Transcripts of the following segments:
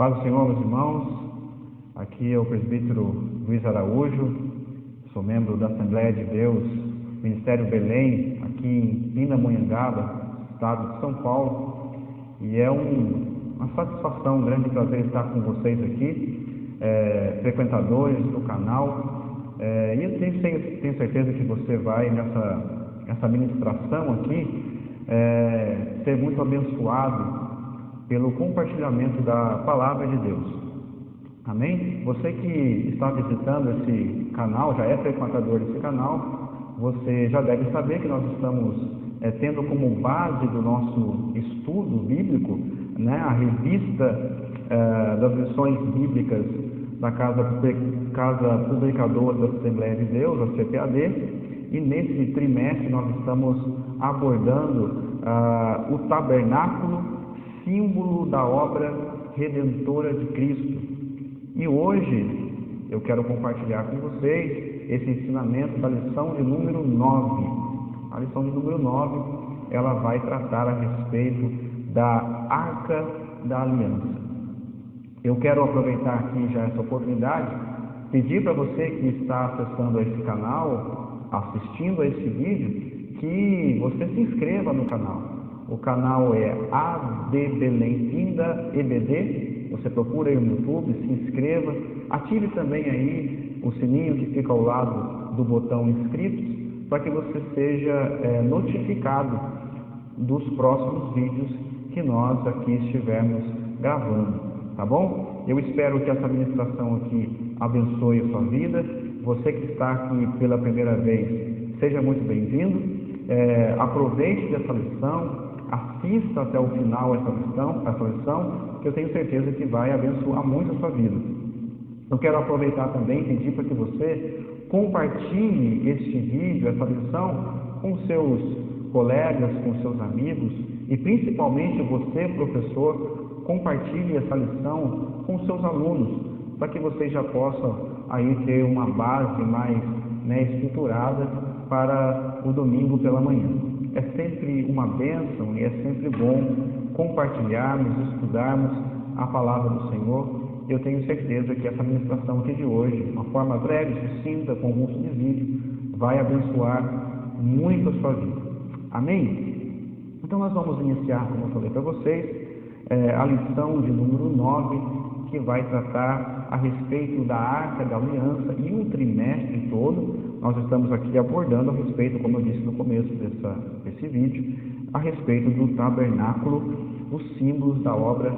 Paz do Senhor, meus irmãos. Aqui é o presbítero Luiz Araújo, sou membro da Assembleia de Deus, Ministério Belém, aqui em Pindamonhangaba, estado de São Paulo, e é uma satisfação, um grande prazer estar com vocês aqui, frequentadores do canal, e eu tenho certeza que você vai nessa ministração aqui ser muito abençoado pelo compartilhamento da Palavra de Deus. Amém? Você que está visitando esse canal, já é frequentador desse canal, você já deve saber que nós estamos tendo como base do nosso estudo bíblico, né, a revista das lições bíblicas da Casa Publicadora da Assembleia de Deus, a CPAD, e nesse trimestre nós estamos abordando o tabernáculo, símbolo da obra redentora de Cristo. E hoje eu quero compartilhar com vocês esse ensinamento da lição de número 9. A lição de número 9, ela vai tratar a respeito da Arca da Aliança. Eu quero aproveitar aqui já essa oportunidade, pedir para você que está acessando esse canal, assistindo a esse vídeo, que você se inscreva no canal. O canal é AD Belém Pinda EBD. Você procura aí no YouTube, se inscreva, ative também aí o sininho que fica ao lado do botão inscritos, para que você seja notificado dos próximos vídeos que nós aqui estivermos gravando, tá bom? Eu espero que essa ministração aqui abençoe a sua vida. Você que está aqui pela primeira vez, seja muito bem-vindo. Aproveite dessa lição, assista até o final essa lição, que eu tenho certeza que vai abençoar muito a sua vida. Eu quero aproveitar também e pedir para que você compartilhe este vídeo, essa lição, com seus colegas, com seus amigos, e principalmente você, professor, compartilhe essa lição com seus alunos, para que vocês já possam aí ter uma base mais estruturada para o domingo pela manhã. É sempre uma bênção e é sempre bom compartilharmos, estudarmos a palavra do Senhor. Eu tenho certeza que essa ministração aqui de hoje, de uma forma breve, sucinta, com alguns de vídeo, vai abençoar muito a sua vida. Amém? Então nós vamos iniciar, como eu falei para vocês, a lição de número 9, que vai tratar a respeito da Arca da Aliança, e um trimestre todo nós estamos aqui abordando a respeito, como eu disse no começo desse vídeo, a respeito do tabernáculo, os símbolos da obra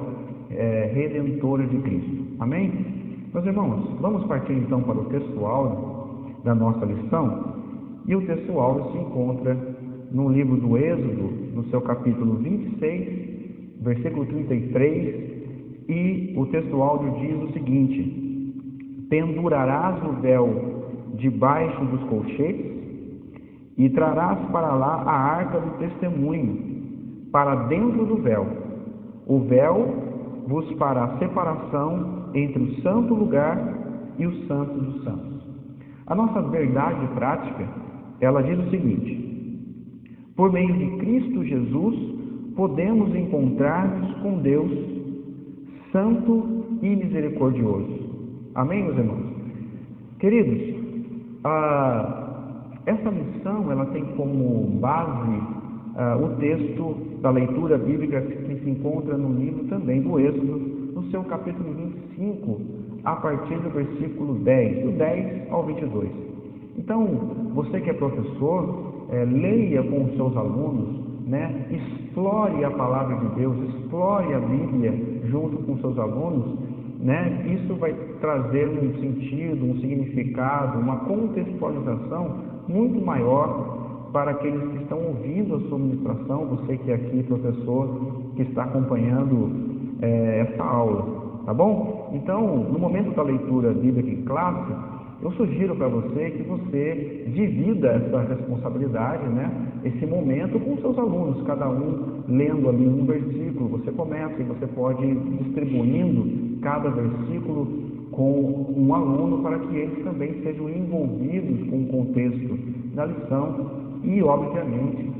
redentora de Cristo. Amém? Meus irmãos, vamos partir então para o texto áureo da nossa lição, e o texto áureo se encontra no livro do Êxodo, no seu capítulo 26, versículo 33, e o texto áureo diz o seguinte: pendurarás o véu debaixo dos colchetes e trarás para lá a arca do testemunho, para dentro do véu. O véu vos fará separação entre o santo lugar e o santo dos santos. A nossa verdade prática, ela diz o seguinte: por meio de Cristo Jesus, podemos encontrar-nos com Deus santo e misericordioso. Amém, meus irmãos? Queridos, essa lição ela tem como base o texto da leitura bíblica que se encontra no livro também do Êxodo, no seu capítulo 25, a partir do versículo 10, do 10 ao 22. Então, você que é professor, leia com os seus alunos, explore a palavra de Deus, explore a Bíblia junto com os seus alunos, isso vai trazer um sentido, um significado, uma contextualização muito maior para aqueles que estão ouvindo a sua ministração, você que é aqui, professor, que está acompanhando essa aula, tá bom? Então, no momento da leitura bíblica em classe, eu sugiro para você que você divida essa responsabilidade, esse momento com seus alunos, cada um lendo ali um versículo. Você começa e você pode ir distribuindo cada versículo com um aluno para que eles também sejam envolvidos com o contexto da lição e, obviamente,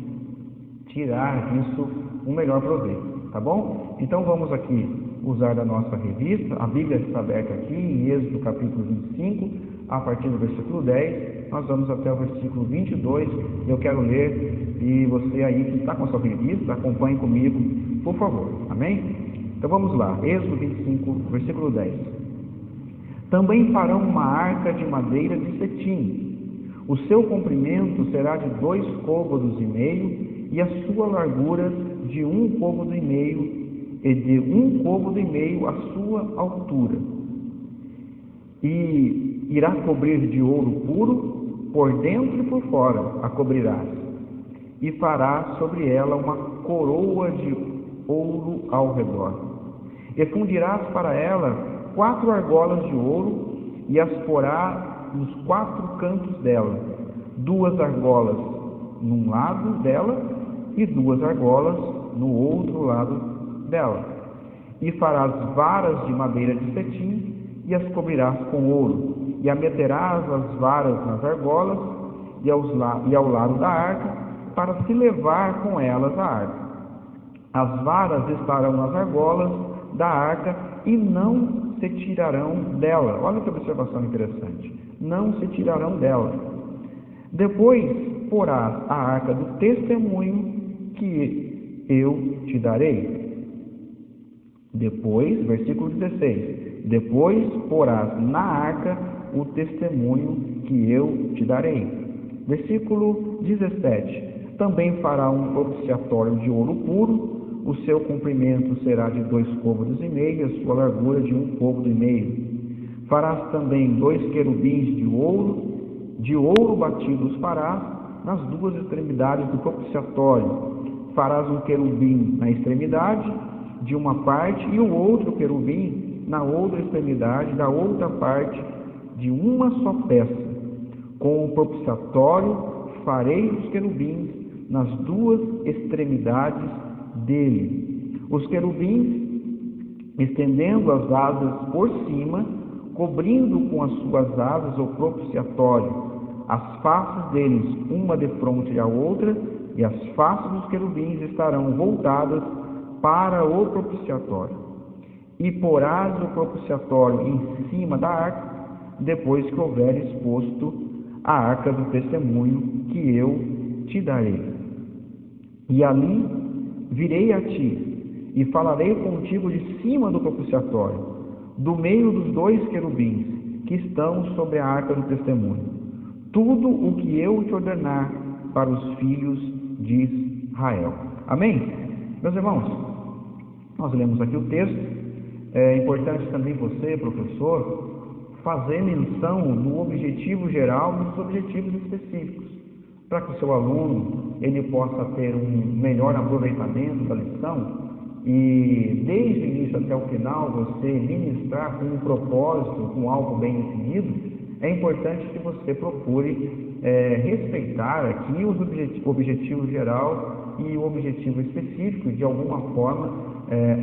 tirar disso um melhor proveito, tá bom? Então vamos aqui usar da nossa revista. A Bíblia está aberta aqui em Êxodo capítulo 25, a partir do versículo 10, nós vamos até o versículo 22, eu quero ler, e você aí que está com a sua revista, acompanhe comigo, por favor, amém? Então vamos lá, Êxodo 25, versículo 10. Também farão uma arca de madeira de cetim. O seu comprimento será de 2,5 côvados, e a sua largura de 1,5 côvado, e de 1,5 côvado a sua altura. E irá cobrir de ouro puro, por dentro e por fora a cobrirás. E farás sobre ela uma coroa de ouro ao redor. E fundirás para ela 4 argolas de ouro, e as porás nos 4 cantos dela, 2 argolas num lado dela e 2 argolas no outro lado dela. E farás varas de madeira de cetim e as cobrirás com ouro, e meterás as varas nas argolas e ao lado da arca, para se levar com elas a arca. As varas estarão nas argolas da arca e não se tirarão dela. Olha que observação interessante. Não se tirarão dela. Depois porás a arca do testemunho que eu te darei. Depois, versículo 16. Depois porás na arca o testemunho que eu te darei. Versículo 17. Também fará um propiciatório de ouro puro. O seu comprimento será de 2,5 côvados, e a sua largura de 1,5 côvado. Farás também 2 querubins de ouro batidos farás nas 2 extremidades do propiciatório. Farás um querubim na extremidade de uma parte, e o outro querubim na outra extremidade da outra parte, de uma só peça. Com o propiciatório farei os querubins nas 2 extremidades dele. Os querubins, estendendo as asas por cima, cobrindo com as suas asas o propiciatório, as faces deles uma defronte à outra, e as faces dos querubins estarão voltadas para o propiciatório. E porás o propiciatório em cima da arca, depois que houver exposto a arca do testemunho que eu te darei. E ali virei a ti, e falarei contigo de cima do propiciatório, do meio dos 2 querubins que estão sobre a arca do testemunho, tudo o que eu te ordenar para os filhos de Israel. Amém? Meus irmãos, nós lemos aqui o texto. É importante também você, professor, fazer menção do objetivo geral e dos objetivos específicos, para que o seu aluno ele possa ter um melhor aproveitamento da lição e, desde o início até o final, você ministrar com um propósito, com algo bem definido. É importante que você procure respeitar aqui os objetivos geral e o objetivo específico, de alguma forma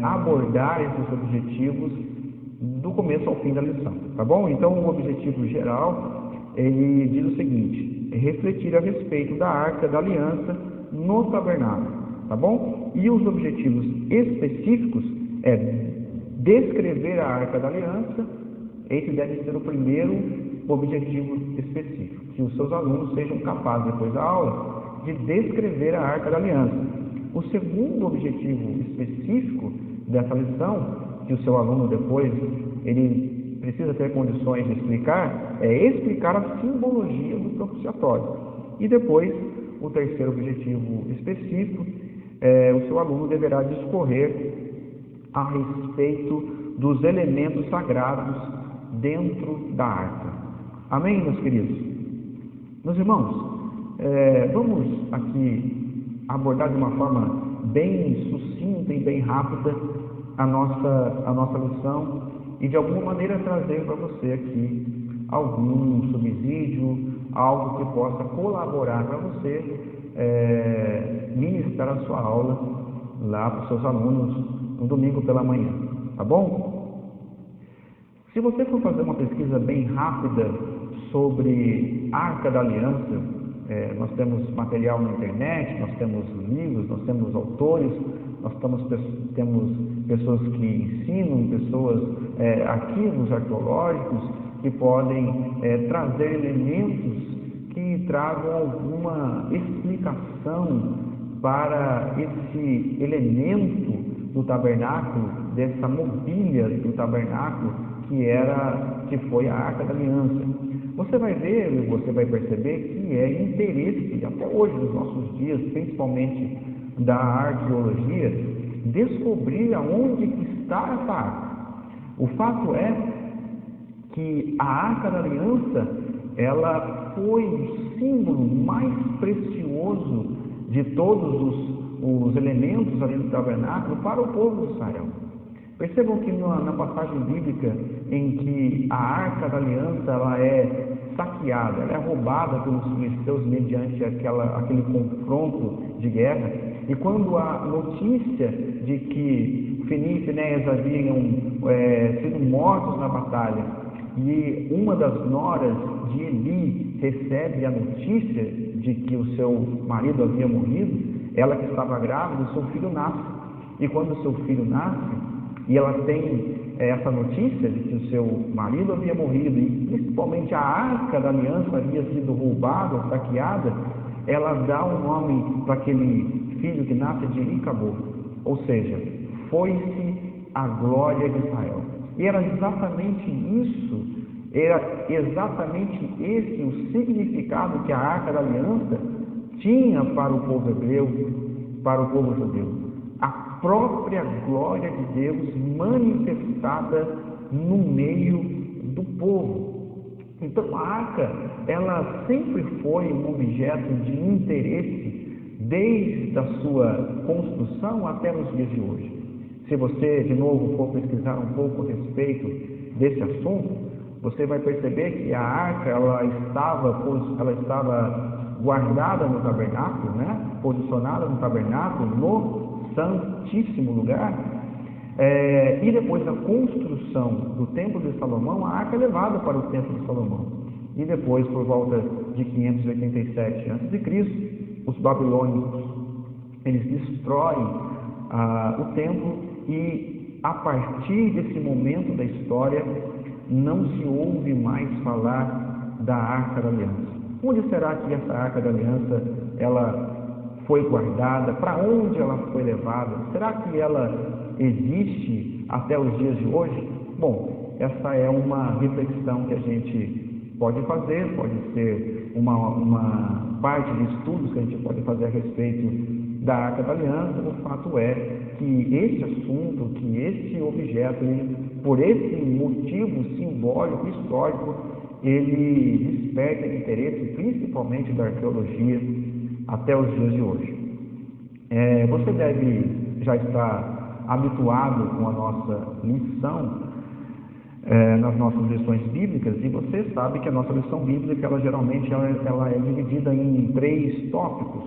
abordar esses objetivos do começo ao fim da lição, tá bom? Então, o objetivo geral, ele diz o seguinte: refletir a respeito da Arca da Aliança no tabernáculo, tá bom? E os objetivos específicos é descrever a Arca da Aliança. Esse deve ser o primeiro objetivo específico, que os seus alunos sejam capazes, depois da aula, de descrever a Arca da Aliança. O segundo objetivo específico dessa lição, que o seu aluno depois ele precisa ter condições de explicar, é explicar a simbologia do propiciatório. E depois, o terceiro objetivo específico, o seu aluno deverá discorrer a respeito dos elementos sagrados dentro da arca. Amém, meus queridos? Meus irmãos, vamos aqui abordar de uma forma bem sucinta e bem rápida a nossa lição e de alguma maneira trazer para você aqui algum subsídio, algo que possa colaborar para você ministrar a sua aula lá para os seus alunos no domingo pela manhã, tá bom? Se você for fazer uma pesquisa bem rápida sobre Arca da Aliança, nós temos material na internet, nós temos livros, nós temos autores, nós temos pessoas que ensinam, pessoas arquivos arqueológicos que podem trazer elementos que tragam alguma explicação para esse elemento do tabernáculo, dessa mobília do tabernáculo que foi a Arca da Aliança. Você vai ver, você vai perceber que é interesse, até hoje nos nossos dias, principalmente da arqueologia, descobrir aonde está essa arca. O fato é que a Arca da Aliança, ela foi o símbolo mais precioso de todos os elementos ali do tabernáculo para o povo de Israel. Percebam que na passagem bíblica em que a Arca da Aliança ela é saqueada, ela é roubada pelos filisteus mediante aquele confronto de guerra, e quando a notícia de que Ofni e Finéias haviam sido mortos na batalha, e uma das noras de Eli recebe a notícia de que o seu marido havia morrido, ela que estava grávida, o seu filho nasce. E quando o seu filho nasce, e ela tem essa notícia de que o seu marido havia morrido, e principalmente a Arca da Aliança havia sido roubada, saqueada, ela dá um nome para aquele filho que nasce de Icabod, ou seja, foi-se a glória de Israel. E era exatamente isso, era exatamente esse o significado que a Arca da Aliança tinha para o povo hebreu, para o povo judeu. A própria glória de Deus manifestada no meio do povo. Então a arca, ela sempre foi um objeto de interesse desde a sua construção até os dias de hoje. Se você, de novo, for pesquisar um pouco a respeito desse assunto, você vai perceber que a arca, ela estava guardada no tabernáculo, posicionada no tabernáculo, no Santíssimo Lugar, e depois da construção do Templo de Salomão, a arca é levada para o Templo de Salomão. E depois, por volta de 587 a.C., os babilônicos, eles destroem o templo, e a partir desse momento da história, não se ouve mais falar da Arca da Aliança. Onde será que essa Arca da Aliança ela foi guardada? Para onde ela foi levada? Será que ela existe até os dias de hoje? Bom, essa é uma reflexão que a gente pode fazer, pode ser uma parte de estudos que a gente pode fazer a respeito da Arca da Aliança. O fato é que esse assunto, que esse objeto, por esse motivo simbólico, histórico, ele desperta interesse, principalmente da arqueologia, até os dias de hoje. Você deve já estar habituado com a nossa lição, nas nossas lições bíblicas, e você sabe que a nossa lição bíblica, ela geralmente ela é dividida em 3 tópicos,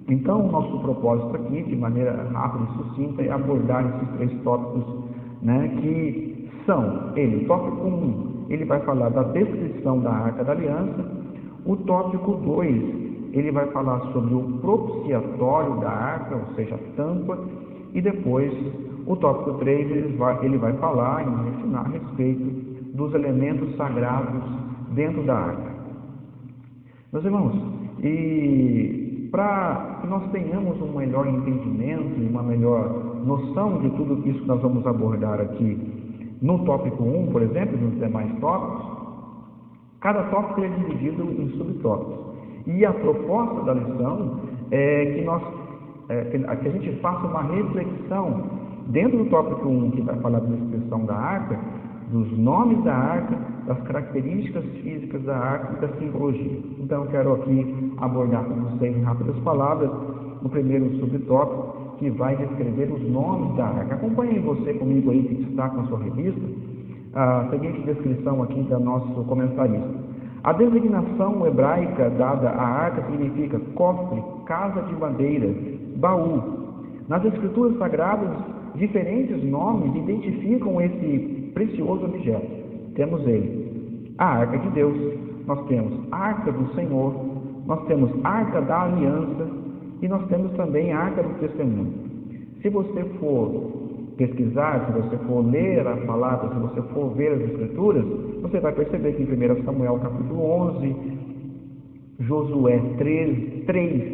Então, o nosso propósito aqui, de maneira rápida e sucinta, é abordar esses 3 tópicos, que são, o tópico 1, ele vai falar da descrição da Arca da Aliança. O tópico 2, ele vai falar sobre o propiciatório da arca, ou seja, a tampa, e depois, o tópico 3, ele vai falar e ensinar a respeito dos elementos sagrados dentro da arca. Meus irmãos, e para que nós tenhamos um melhor entendimento e uma melhor noção de tudo isso que nós vamos abordar aqui no tópico 1, por exemplo, nos demais tópicos, cada tópico é dividido em subtópicos. E a proposta da lição é que a gente faça uma reflexão dentro do tópico 1, que vai falar da descrição da arca, dos nomes da arca, das características físicas da arca e da simbologia. Então eu quero aqui abordar com vocês em rápidas palavras o primeiro subtópico, que vai descrever os nomes da arca. Acompanhe você comigo aí, que está com a sua revista, a seguinte descrição aqui da nosso comentarista. A designação hebraica dada à arca significa cofre, casa de madeira, baú. Nas escrituras sagradas, diferentes nomes identificam esse precioso objeto. Temos ele, a Arca de Deus, nós temos a Arca do Senhor, nós temos a Arca da Aliança e nós temos também a Arca do Testemunho. Se você for pesquisar, se você for ler a palavra, se você for ver as Escrituras, você vai perceber que em 1 Samuel capítulo 11, Josué 3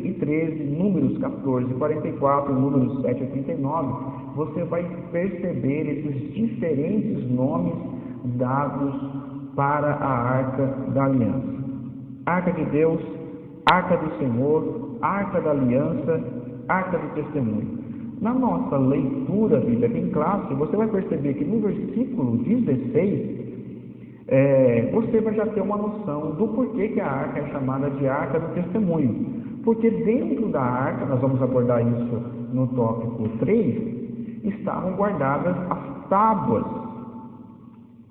e 13, Números 14 e 44, Números 7 e 39, você vai perceber esses diferentes nomes dados para a Arca da Aliança. Arca de Deus, Arca do Senhor, Arca da Aliança, Arca do Testemunho. Na nossa leitura bíblica em classe, você vai perceber que no versículo 16, você vai já ter uma noção do porquê que a arca é chamada de Arca do Testemunho. Porque dentro da arca, nós vamos abordar isso no tópico 3, estavam guardadas as tábuas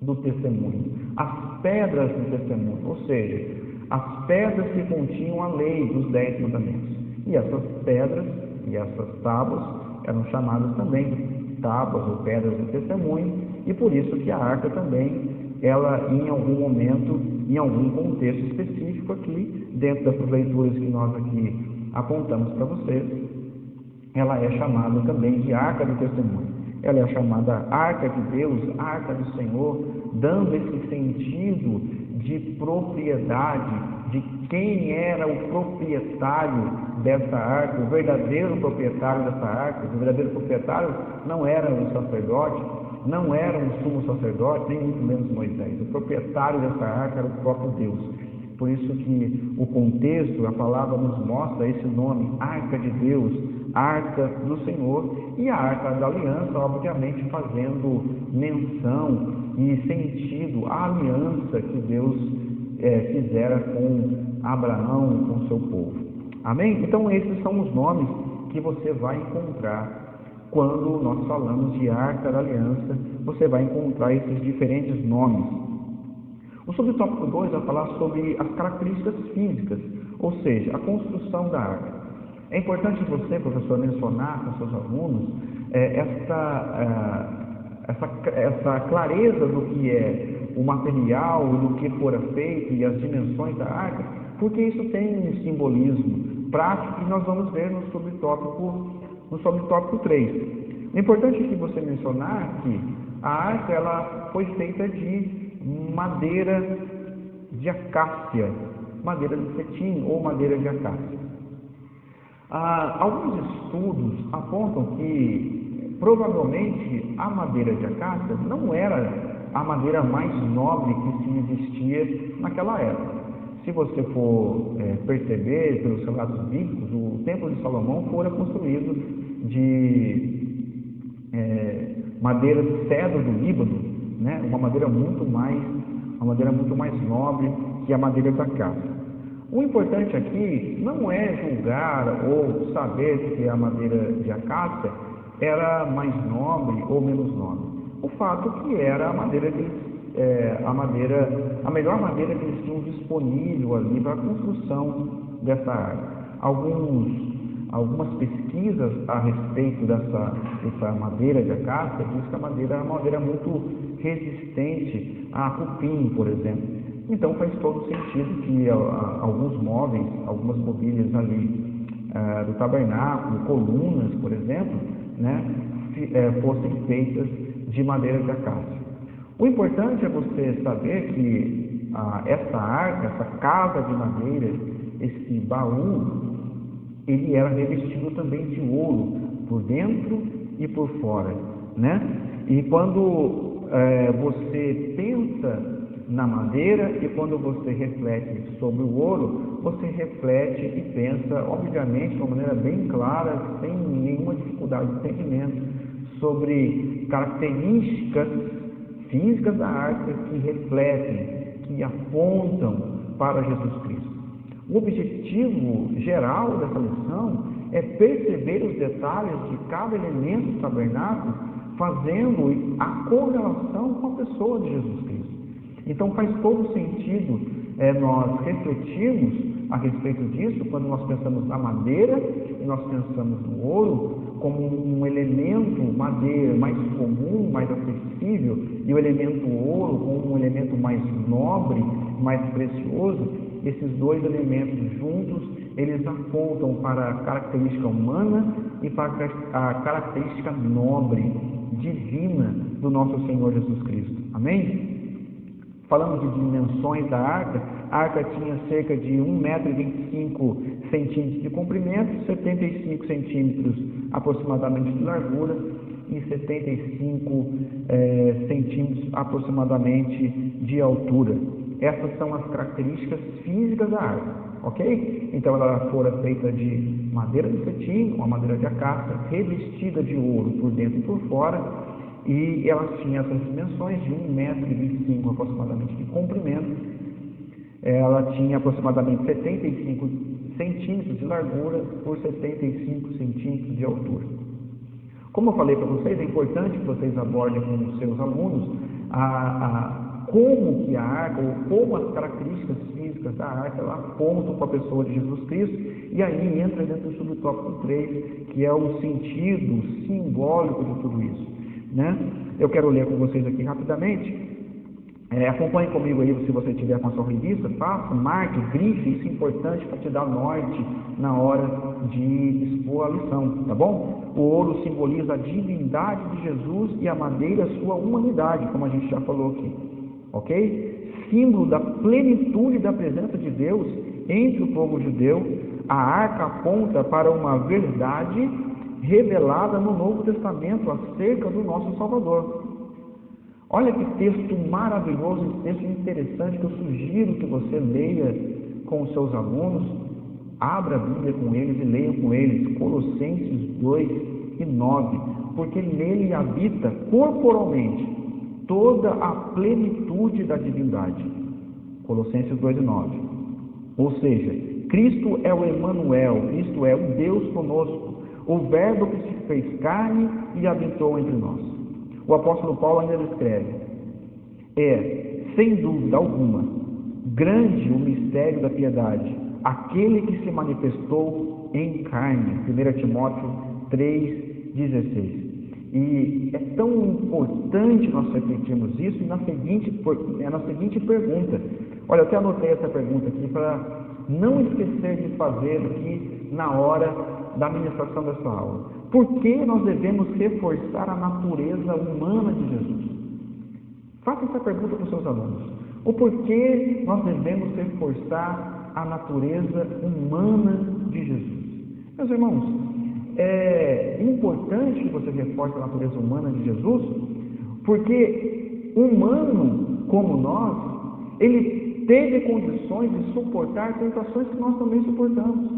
do testemunho, as pedras do testemunho, ou seja, as pedras que continham a lei dos 10 mandamentos. E essas pedras e essas tábuas eram chamadas também tábuas ou pedras do testemunho, e por isso que a arca também, ela em algum momento, em algum contexto específico aqui, dentro das leituras que nós aqui apontamos para vocês, ela é chamada também de Arca do Testemunho. Ela é chamada Arca de Deus, Arca do Senhor, dando esse sentido de propriedade, de quem era o proprietário dessa arca, o verdadeiro proprietário dessa arca. O verdadeiro proprietário não era o sacerdote, não era um sumo sacerdote, nem muito menos Moisés. O proprietário dessa arca era o próprio Deus. Por isso que o contexto, a palavra nos mostra esse nome, Arca de Deus, Arca do Senhor, e a Arca da Aliança, obviamente fazendo menção e sentido à aliança que Deus fizera com Abraão, com seu povo. Amém? Então esses são os nomes que você vai encontrar quando nós falamos de Arca da Aliança. Você vai encontrar esses diferentes nomes. O subtópico 2 vai falar sobre as características físicas, ou seja, a construção da arca. É importante você, professor, mencionar com seus alunos essa clareza do que é o material, do que fora feito e as dimensões da arca, porque isso tem um simbolismo prático que nós vamos ver no subtópico 3. É importante que você mencionar que a arca ela foi feita de madeira de acácia, madeira de cetim ou madeira de acácia. Alguns estudos apontam que provavelmente a madeira de acácia não era a madeira mais nobre que se existia naquela época. Se você for perceber pelos relatos bíblicos, o Templo de Salomão fora construído de madeira de cedro do Líbano, né? Uma madeira muito mais nobre que a madeira da acácia. O importante aqui não é julgar ou saber se a madeira de acácia era mais nobre ou menos nobre. O fato que era a melhor madeira que eles tinham disponível ali para a construção dessa arca. Algumas pesquisas a respeito dessa madeira de acácia diz que a madeira é uma madeira muito resistente a cupim, por exemplo. Então faz todo sentido que alguns móveis, algumas mobílias ali do tabernáculo, colunas, por exemplo, né, fossem feitas de madeira de acácia. O importante é você saber que essa arca, essa casa de madeira, esse baú, ele era revestido também de ouro, por dentro e por fora, né? E quando você pensa na madeira e quando você reflete sobre o ouro, você reflete e pensa, obviamente, de uma maneira bem clara, sem nenhuma dificuldade de entendimento, sobre características físicas da arca que refletem, que apontam para Jesus Cristo. O objetivo geral dessa lição é perceber os detalhes de cada elemento do tabernáculo, fazendo a correlação com a pessoa de Jesus Cristo. Então faz todo sentido nós refletirmos a respeito disso quando nós pensamos na madeira e nós pensamos no ouro como um elemento madeira mais comum, mais acessível, e o elemento ouro como um elemento mais nobre, mais precioso, esses dois elementos juntos, eles apontam para a característica humana e para a característica nobre, divina do nosso Senhor Jesus Cristo. Amém? Falando de dimensões da arca, a arca tinha cerca de 1,25 m de comprimento, 75 centímetros aproximadamente de largura e 75 centímetros aproximadamente de altura. Essas são as características físicas da arca, ok? Então ela fora feita de madeira de cetim, uma madeira de acácia, revestida de ouro por dentro e por fora, e ela tinha essas dimensões de 1,25 m aproximadamente de comprimento. Ela tinha aproximadamente 75 centímetros de largura por 75 centímetros de altura. Como eu falei para vocês, é importante que vocês abordem com os seus alunos como que a arca, ou como as características físicas da arca, ela apontam para a pessoa de Jesus Cristo, e aí entra dentro do subtópico 3, que é o sentido simbólico de tudo isso, né? Eu quero ler com vocês aqui rapidamente. Acompanhe comigo aí, se você tiver com a sua revista, faça, marque, grife, isso é importante para te dar norte na hora de expor a lição, tá bom? O ouro simboliza a divindade de Jesus e a madeira a sua humanidade, como a gente já falou aqui, ok? Símbolo da plenitude da presença de Deus entre o povo judeu, a arca aponta para uma verdade revelada no Novo Testamento acerca do nosso Salvador. Olha que texto maravilhoso, que texto interessante, que eu sugiro que você leia com os seus alunos. Abra a Bíblia com eles e leia com eles, Colossenses 2:9, porque nele habita corporalmente toda a plenitude da divindade. Colossenses 2:9. Ou seja, Cristo é o Emanuel, Cristo é o Deus conosco, o Verbo que se fez carne e habitou entre nós. O apóstolo Paulo ainda escreve: sem dúvida alguma, grande o mistério da piedade, aquele que se manifestou em carne. 1 Timóteo 3,16. E é tão importante nós refletirmos isso na seguinte pergunta. Olha, eu até anotei essa pergunta aqui para não esquecer de fazer aqui na hora da ministração dessa aula. Por que nós devemos reforçar a natureza humana de Jesus? Faça essa pergunta para os seus alunos. O porquê nós devemos reforçar a natureza humana de Jesus? Meus irmãos, é importante que você reforce a natureza humana de Jesus, porque humano como nós, ele teve condições de suportar tentações que nós também suportamos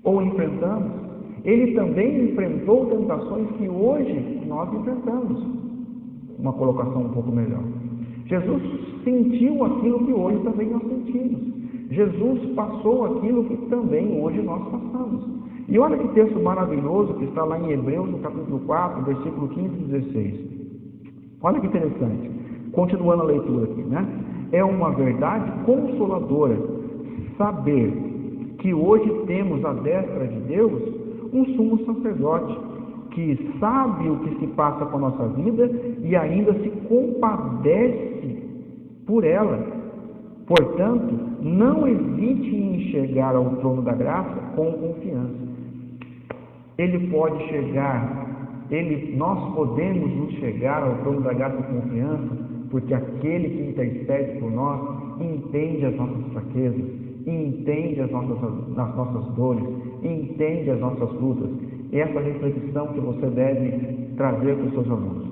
ou enfrentamos. Ele também enfrentou tentações que hoje nós enfrentamos. Uma colocação um pouco melhor. Jesus sentiu aquilo que hoje também nós sentimos. Jesus passou aquilo que também hoje nós passamos. E olha que texto maravilhoso que está lá em Hebreus, no capítulo 4, versículo 15 e 16. Olha que interessante. Continuando a leitura aqui, né? É uma verdade consoladora saber que hoje temos à destra de Deus um sumo sacerdote que sabe o que se passa com a nossa vida e ainda se compadece por ela. Portanto, não hesite em chegar ao trono da graça com confiança. Ele pode chegar, nós podemos nos chegar ao trono da graça com confiança, porque aquele que intercede por nós entende as nossas fraquezas, entende as nossas dores, entende as nossas lutas. Essa reflexão que você deve trazer para os seus alunos.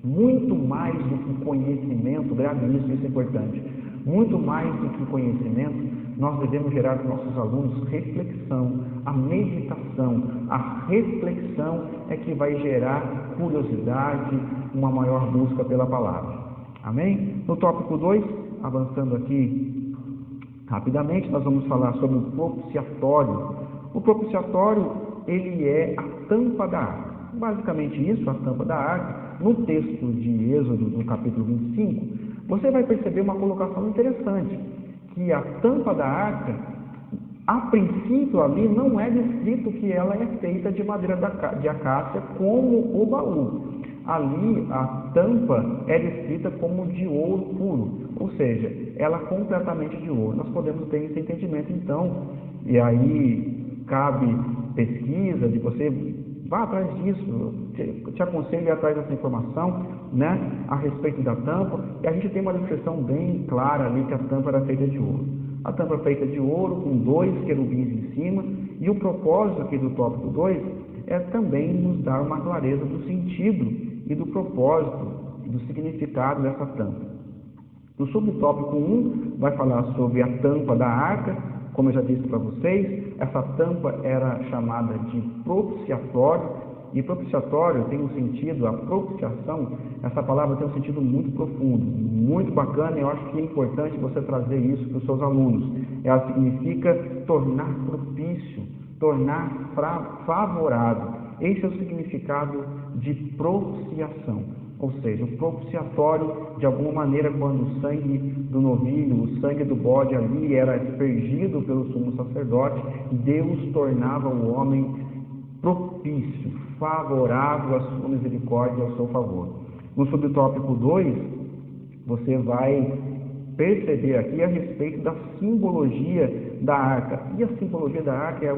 Muito mais do que conhecimento, grave nisso, isso é importante. Muito mais do que conhecimento, nós devemos gerar para os nossos alunos reflexão, a meditação. A reflexão é que vai gerar curiosidade, uma maior busca pela palavra. Amém? No tópico 2, avançando aqui rapidamente, nós vamos falar sobre o propiciatório. O propiciatório, ele é a tampa da arca. Basicamente isso, a tampa da arca. No texto de Êxodo, no capítulo 25, você vai perceber uma colocação interessante, que a tampa da arca, a princípio ali, não é descrito que ela é feita de madeira de acácia como o baú. ali a tampa é descrita como de ouro puro, ou seja, ela completamente de ouro. Nós podemos ter esse entendimento então, e aí cabe pesquisa de você, vá atrás disso, te aconselho a ir atrás dessa informação, né, a respeito da tampa, e a gente tem uma descrição bem clara ali que a tampa era feita de ouro. A tampa é feita de ouro com 2 querubins em cima, e o propósito aqui do tópico 2 é também nos dar uma clareza do sentido e do propósito, do significado dessa tampa. No subtópico 1 vai falar sobre a tampa da arca. Como eu já disse para vocês, essa tampa era chamada de propiciatório, e propiciatório tem um sentido, a propiciação, essa palavra tem um sentido muito profundo, muito bacana, e eu acho que é importante você trazer isso para os seus alunos. Ela significa tornar propício, tornar favorável. Esse é o significado de propiciação. Ou seja, o propiciatório, de alguma maneira, quando o sangue do novilho, o sangue do bode ali era aspergido pelo sumo sacerdote, Deus tornava o homem propício, favorável à sua misericórdia e ao seu favor. No subtópico 2, você vai perceber aqui a respeito da simbologia da arca. E a simbologia da arca é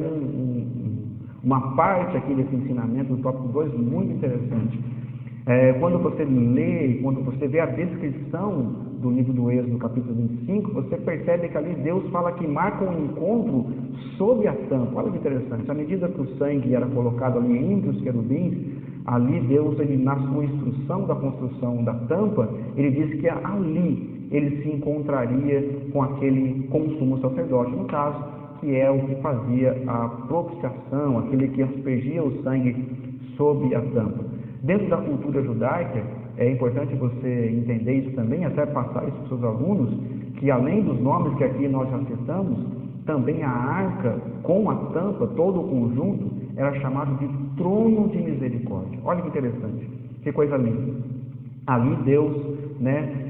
uma parte aqui desse ensinamento do tópico 2 muito interessante. Quando você lê, quando você vê a descrição do livro do Êxodo, capítulo 25, você percebe que ali Deus fala que marca um encontro sob a tampa. Olha que interessante, à medida que o sangue era colocado ali entre os querubins, ali Deus, na sua instrução da construção da tampa, ele diz que ali ele se encontraria com o sumo sacerdote, no caso, que é o que fazia a propiciação, aquele que aspergia o sangue sob a tampa. Dentro da cultura judaica, é importante você entender isso também, até passar isso para os seus alunos, que além dos nomes que aqui nós já citamos, também a arca com a tampa, todo o conjunto, era chamado de trono de misericórdia. Olha que interessante, que coisa linda. Ali Deus,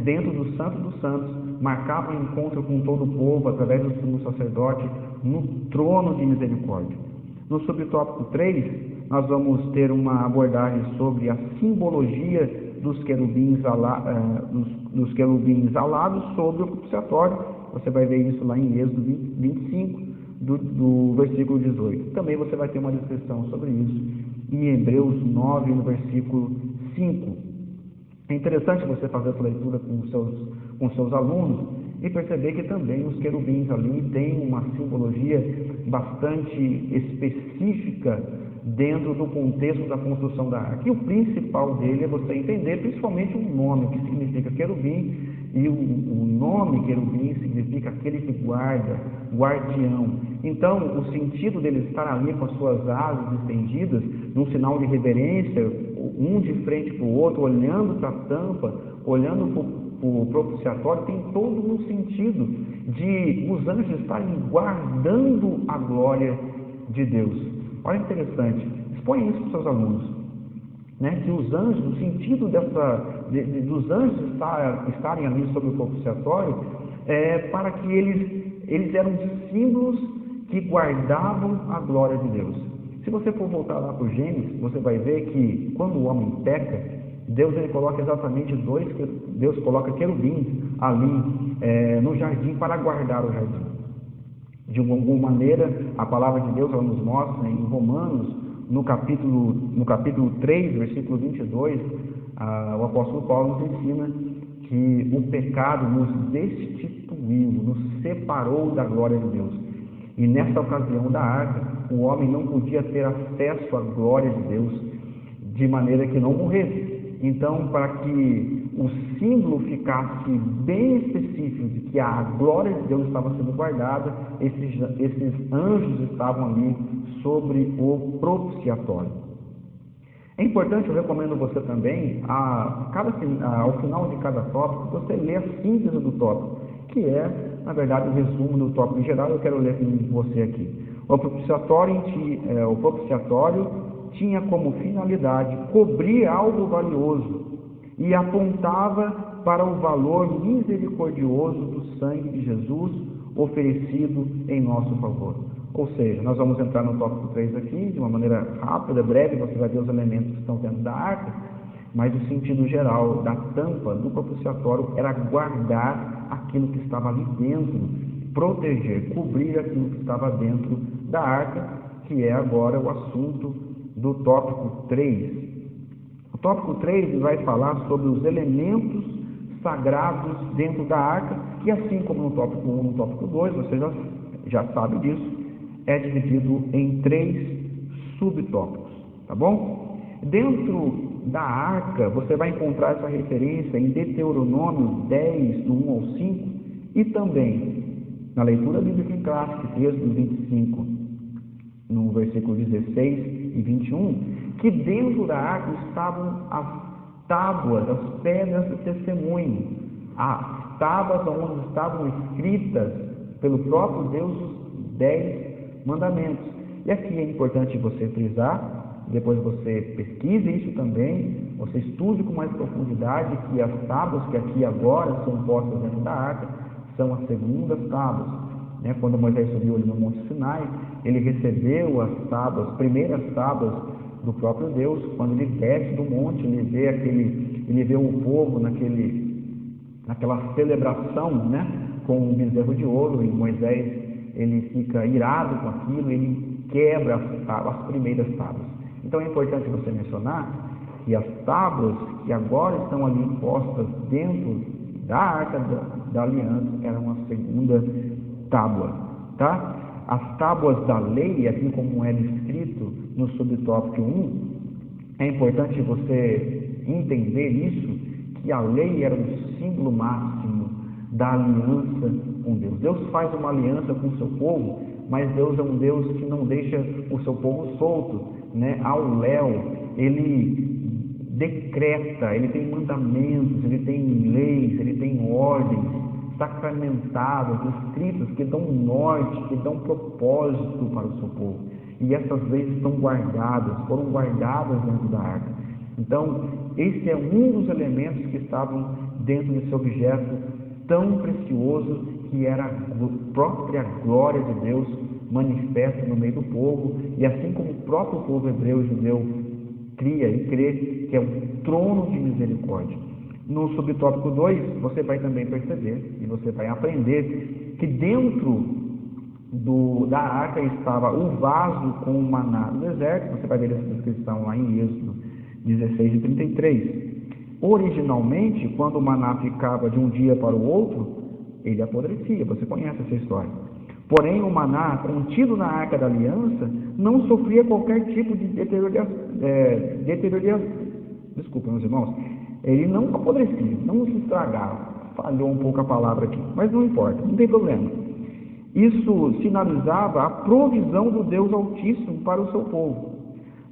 dentro do Santo dos Santos, marcava um encontro com todo o povo através do sumo sacerdote no trono de misericórdia. No subtópico 3, nós vamos ter uma abordagem sobre a simbologia dos querubins alados sobre o propiciatório. Você vai ver isso lá em Êxodo 25, do versículo 18. Também você vai ter uma descrição sobre isso em Hebreus 9, no versículo 5. É interessante você fazer essa leitura com seus alunos e perceber que também os querubins ali têm uma simbologia bastante específica dentro do contexto da construção da arca. E o principal dele é você entender principalmente o nome, que significa querubim, e o nome querubim significa aquele que guarda, guardião. Então, o sentido dele estar ali com as suas asas estendidas, num sinal de reverência, um de frente para o outro, olhando para a tampa, olhando para o propiciatório, tem todo um sentido de os anjos estarem guardando a glória de Deus. Olha que interessante, exponha isso para os seus alunos, que os anjos, o sentido dos anjos estarem ali sobre o propiciatório, para que eles eram símbolos que guardavam a glória de Deus. Se você for voltar lá para o Gênesis, você vai ver que quando o homem peca, Deus ele coloca exatamente Deus coloca querubins ali no jardim para guardar o jardim. De alguma maneira, a palavra de Deus ela nos mostra em Romanos, no capítulo 3, versículo 22, o apóstolo Paulo nos ensina que o pecado nos destituiu, nos separou da glória de Deus. E nessa ocasião da arca, o homem não podia ter acesso à glória de Deus de maneira que não morresse. Então, para que o símbolo ficasse bem específico de que a glória de Deus estava sendo guardada, esses anjos estavam ali sobre o propiciatório. É importante, eu recomendo você também, ao final de cada tópico, você lê a síntese do tópico, que é, na verdade, o resumo do tópico em geral. Eu quero ler com você aqui. O propiciatório tinha como finalidade cobrir algo valioso e apontava para o valor misericordioso do sangue de Jesus oferecido em nosso favor. Ou seja, nós vamos entrar no tópico 3 aqui, de uma maneira rápida, breve, você vai ver os elementos que estão dentro da arca. mas o sentido geral da tampa do propiciatório era guardar aquilo que estava ali dentro, proteger, cobrir aquilo que estava dentro da arca, que é agora o assunto do tópico 3. O tópico 3 vai falar sobre os elementos sagrados dentro da arca, que assim como no tópico 1 e no tópico 2, você já sabe disso, é dividido em 3 subtópicos, tá bom? Dentro da arca, você vai encontrar essa referência em Deuteronômio 10, do 1 ao 5, e também na leitura bíblica em classe, Êxodo 25, no versículo 16 e 21, que dentro da arca estavam as tábuas, as pedras do testemunho, as tábuas onde estavam escritas pelo próprio Deus os 10 mandamentos. E aqui é importante você frisar, depois você pesquise isso também, você estude com mais profundidade que as tábuas que aqui agora são postas dentro da arca são as segundas tábuas. Quando Moisés subiu ali no Monte Sinai, ele recebeu as tábuas, as primeiras tábuas do próprio Deus. Quando ele desce do monte, ele vê o povo naquela celebração, com um bezerro de ouro, e Moisés ele fica irado com aquilo, ele quebra as primeiras tábuas. Então é importante você mencionar que as tábuas que agora estão ali postas dentro da Arca da Aliança eram a segunda tábua, tá? As tábuas da lei, assim como é descrito no subtópico 1, é importante você entender isso, que a lei era o símbolo máximo da aliança com Deus. Deus faz uma aliança com o seu povo, mas Deus é um Deus que não deixa o seu povo solto, ao léu. Ele decreta, ele tem mandamentos, ele tem leis, ele tem ordens sacramentadas, escritas, que dão norte, que dão propósito para o seu povo. E essas leis estão guardadas, foram guardadas dentro da arca. Então, esse é um dos elementos que estavam dentro desse objeto tão precioso, que era a própria glória de Deus manifesta no meio do povo, e assim como o próprio povo hebreu e judeu cria e crê, que é o trono de misericórdia. No subtópico 2, você vai também perceber, e você vai aprender, que dentro da arca estava o vaso com o maná do deserto. Você vai ver essa descrição lá em Êxodo 16 e 33. Originalmente, quando o maná ficava de um dia para o outro, ele apodrecia. Você conhece essa história. Porém, o maná contido na Arca da Aliança não sofria qualquer tipo de deterioração. Desculpa, meus irmãos. Ele não apodrecia, não se estragava. Falhou um pouco a palavra aqui, mas não importa, não tem problema. Isso sinalizava a provisão do Deus Altíssimo para o seu povo.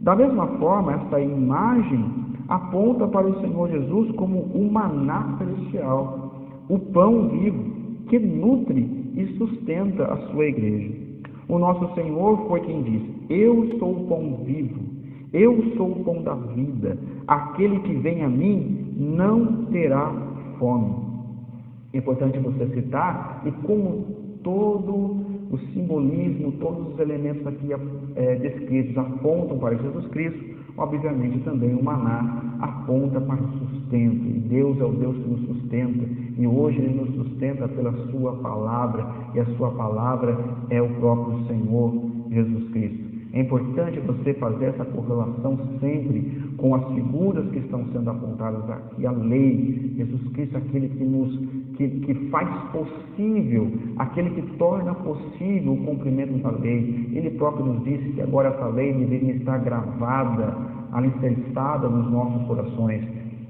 Da mesma forma, esta imagem aponta para o Senhor Jesus como o maná celestial, o pão vivo que nutre e sustenta a sua igreja. O nosso Senhor foi quem disse: eu sou o pão vivo, eu sou o pão da vida, aquele que vem a mim não terá fome. É importante você citar, e como todo o simbolismo, todos os elementos aqui descritos apontam para Jesus Cristo, obviamente também o maná aponta para o sustento, e Deus é o Deus que nos sustenta, e hoje Ele nos sustenta pela sua palavra, e a sua palavra é o próprio Senhor Jesus Cristo. É importante você fazer essa correlação sempre com as figuras que estão sendo apontadas aqui, a lei, Jesus Cristo, aquele que faz possível, aquele que torna possível o cumprimento da lei. Ele próprio nos disse que agora essa lei deveria estar gravada, alicerçada nos nossos corações.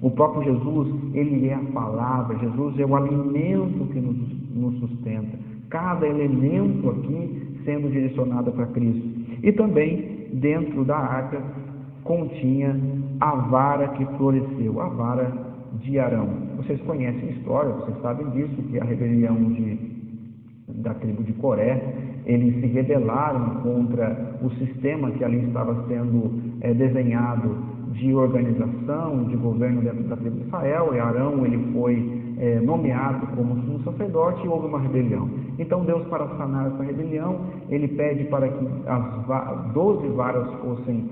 O próprio Jesus, Ele é a palavra, Jesus é o alimento que nos sustenta. Cada elemento aqui sendo direcionado para Cristo. E também, dentro da arca, continha a vara que floresceu, a vara de Arão. Vocês conhecem a história, vocês sabem disso, que a rebelião da tribo de Coré, eles se rebelaram contra o sistema que ali estava sendo desenhado de organização, de governo dentro da tribo de Israel, e Arão ele foi nomeado como sumo sacerdote, e houve uma rebelião. Então Deus, para sanar essa rebelião, Ele pede para que as 12 varas fossem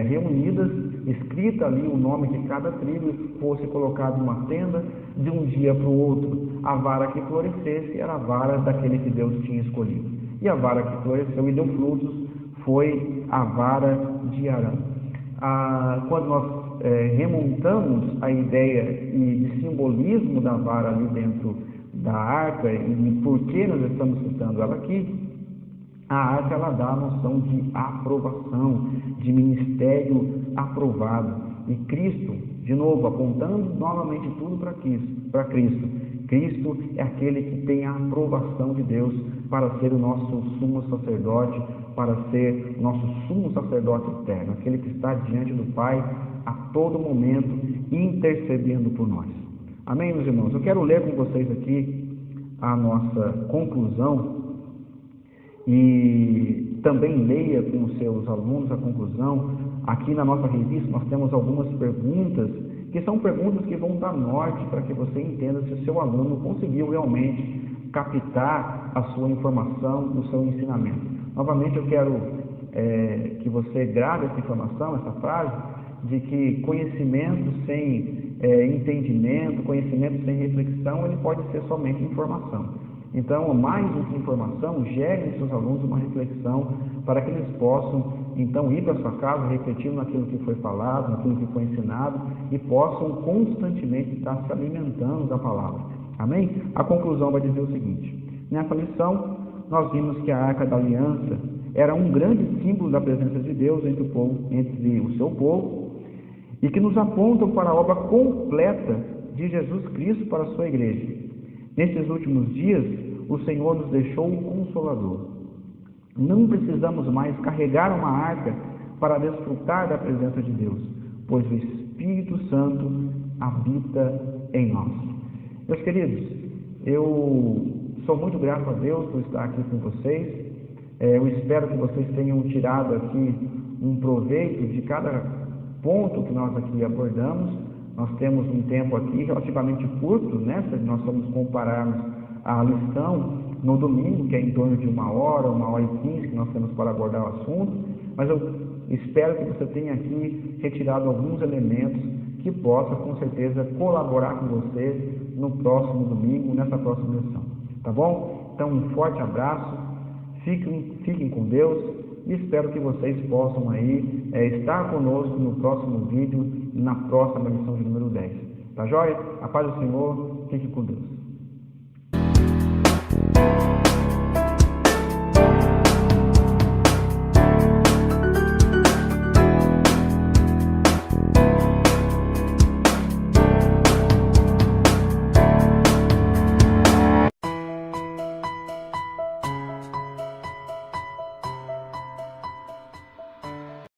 reunidas escrita ali o nome de cada tribo e fosse colocado em uma tenda de um dia para o outro. A vara que florescesse era a vara daquele que Deus tinha escolhido. E a vara que floresceu e deu frutos foi a vara de Arão. Quando nós remontamos a ideia de simbolismo da vara ali dentro da arca e por que nós estamos citando ela aqui, a arca ela dá a noção de aprovação, de ministério aprovado. E Cristo, de novo, apontando novamente tudo para Cristo. Cristo é aquele que tem a aprovação de Deus para ser o nosso sumo sacerdote, para ser o nosso sumo sacerdote eterno, aquele que está diante do Pai a todo momento, intercedendo por nós. Amém, meus irmãos? Eu quero ler com vocês aqui a nossa conclusão e também leia com os seus alunos a conclusão. Aqui na nossa revista nós temos algumas perguntas, que são perguntas que vão dar norte para que você entenda se o seu aluno conseguiu realmente captar a sua informação, o seu ensinamento. Novamente eu quero que você grave essa informação, essa frase, de que conhecimento sem entendimento, conhecimento sem reflexão, ele pode ser somente informação. Então, mais do que informação, gere em seus alunos uma reflexão para que eles possam, então, ir para sua casa refletindo naquilo que foi falado, naquilo que foi ensinado e possam constantemente estar se alimentando da palavra. Amém? A conclusão vai dizer o seguinte: nessa lição, nós vimos que a Arca da Aliança era um grande símbolo da presença de Deus entre o seu povo e que nos apontam para a obra completa de Jesus Cristo para a sua igreja. Nesses últimos dias, o Senhor nos deixou um Consolador. Não precisamos mais carregar uma arca para desfrutar da presença de Deus, pois o Espírito Santo habita em nós. Meus queridos, eu sou muito grato a Deus por estar aqui com vocês. Eu espero que vocês tenham tirado aqui um proveito de cada ponto que nós aqui abordamos. Nós temos um tempo aqui relativamente curto, né? Se nós formos compararmos a lição no domingo, que é em torno de 1h e 15 que nós temos para abordar o assunto, mas eu espero que você tenha aqui retirado alguns elementos que possa, com certeza, colaborar com você no próximo domingo, nessa próxima lição. Tá bom? Então, um forte abraço, fiquem com Deus e espero que vocês possam aí estar conosco no próximo vídeo, na próxima lição de número 10. Tá joia? A paz do Senhor, fiquem com Deus.